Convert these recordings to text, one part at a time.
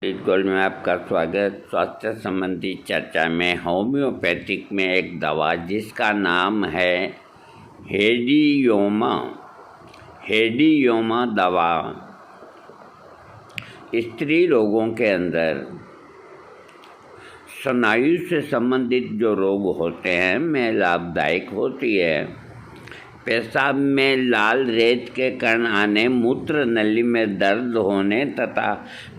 Gold में आपका स्वागत। स्वास्थ्य संबंधी चर्चा में होम्योपैथिक में एक दवा जिसका नाम है हेडियोमा दवा स्त्री रोगों के अंदर स्नायु से संबंधित जो रोग होते हैं में लाभदायक होती है। पेशाब में लाल रेत के कण आने, मूत्र नली में दर्द होने तथा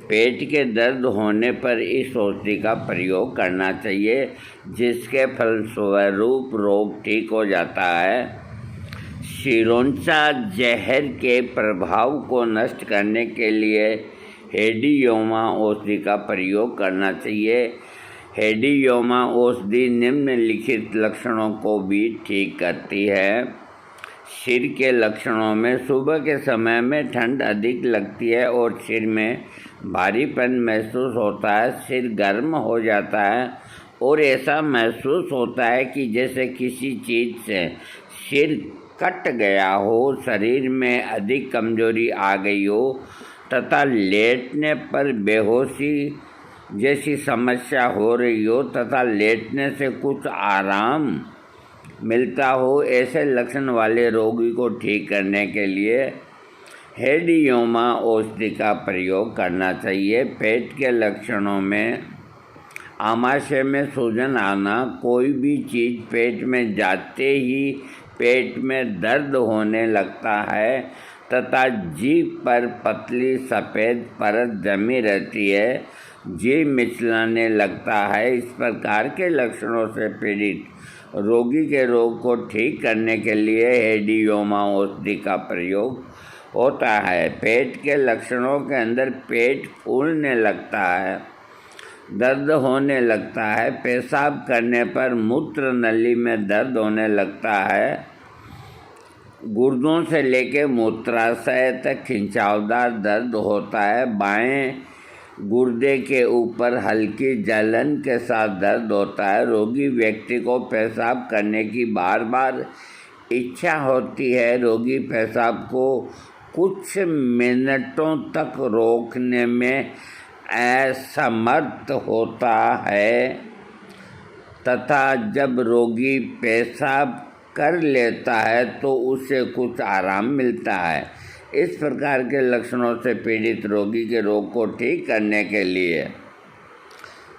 पेट के दर्द होने पर इस औषधि का प्रयोग करना चाहिए, जिसके फलस्वरूप रोग ठीक हो जाता है। सिरोंचा जहर के प्रभाव को नष्ट करने के लिए हेडियोमा औषधि का प्रयोग करना चाहिए। हेडियोमा औषधि निम्नलिखित लक्षणों को भी ठीक करती है। सिर के लक्षणों में सुबह के समय में ठंड अधिक लगती है और सिर में भारीपन महसूस होता है। सिर गर्म हो जाता है और ऐसा महसूस होता है कि जैसे किसी चीज़ से सिर कट गया हो। शरीर में अधिक कमजोरी आ गई हो तथा लेटने पर बेहोशी जैसी समस्या हो रही हो तथा लेटने से कुछ आराम मिलता हो। ऐसे लक्षण वाले रोगी को ठीक करने के लिए हेडियोमा औषधि का प्रयोग करना चाहिए। पेट के लक्षणों में आमाशय में सूजन आना, कोई भी चीज़ पेट में जाते ही पेट में दर्द होने लगता है तथा जीभ पर पतली सफ़ेद परत जमी रहती है, जीभ मिचलाने लगता है। इस प्रकार के लक्षणों से पीड़ित रोगी के रोग को ठीक करने के लिए हेडियोमा औषधि का प्रयोग होता है। पेट के लक्षणों के अंदर पेट फूलने लगता है, दर्द होने लगता है, पेशाब करने पर मूत्र नली में दर्द होने लगता है, गुर्दों से लेकर मूत्राशय तक खिंचावदार दर्द होता है, बाएं गुर्दे के ऊपर हल्की जलन के साथ दर्द होता है। रोगी व्यक्ति को पेशाब करने की बार बार इच्छा होती है। रोगी पेशाब को कुछ मिनटों तक रोकने में असमर्थ होता है तथा जब रोगी पेशाब कर लेता है तो उसे कुछ आराम मिलता है। इस प्रकार के लक्षणों से पीड़ित रोगी के रोग को ठीक करने के लिए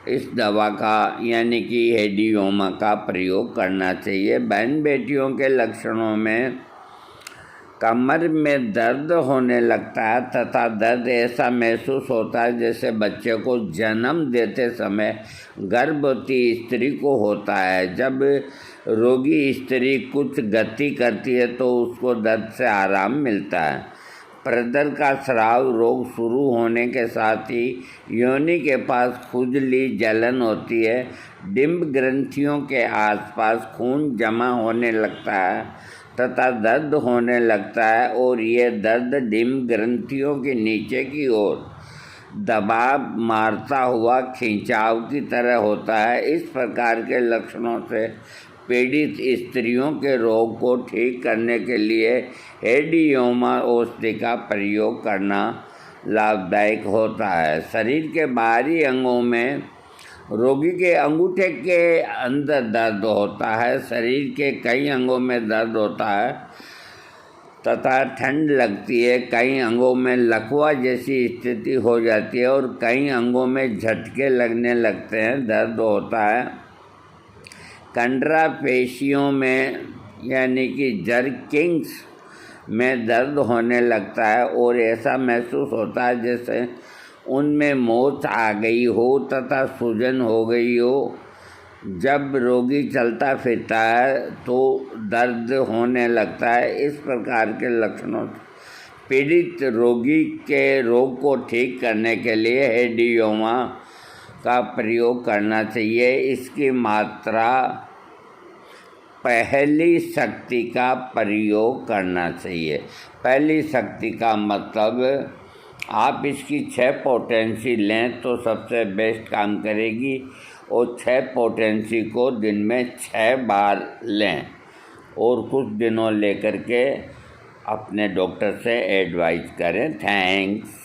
इस दवा का यानी कि हेडियोमा का प्रयोग करना चाहिए। बहन बेटियों के लक्षणों में कमर में दर्द होने लगता है तथा दर्द ऐसा महसूस होता है जैसे बच्चे को जन्म देते समय गर्भवती स्त्री को होता है। जब रोगी स्त्री कुछ गति करती है तो उसको दर्द से आराम मिलता है। प्रदर का स्राव रोग शुरू होने के साथ ही योनि के पास खुजली जलन होती है। डिंब ग्रंथियों के आसपास खून जमा होने लगता है तथा दर्द होने लगता है और ये दर्द डिंब ग्रंथियों के नीचे की ओर दबाव मारता हुआ खिंचाव की तरह होता है। इस प्रकार के लक्षणों से पीड़ित स्त्रियों के रोग को ठीक करने के लिए हेडियोमा औषधि का प्रयोग करना लाभदायक होता है। शरीर के बाहरी अंगों में रोगी के अंगूठे के अंदर दर्द होता है। शरीर के कई अंगों में दर्द होता है तथा ठंड लगती है। कई अंगों में लकवा जैसी स्थिति हो जाती है और कई अंगों में झटके लगने लगते हैं, दर्द होता है। कंडरा पेशियों में यानी कि जर्किंग्स में दर्द होने लगता है और ऐसा महसूस होता है जैसे उनमें मोच आ गई हो तथा सूजन हो गई हो। जब रोगी चलता फिरता है तो दर्द होने लगता है। इस प्रकार के लक्षणों पीड़ित रोगी के रोग को ठीक करने के लिए हेडियोमा का प्रयोग करना चाहिए। इसकी मात्रा पहली शक्ति का प्रयोग करना चाहिए। पहली शक्ति का मतलब आप इसकी 6 पोटेंसी लें तो सबसे बेस्ट काम करेगी और 6 पोटेंसी को दिन में 6 बार लें और कुछ दिनों लेकर के अपने डॉक्टर से एडवाइस करें। थैंक्स।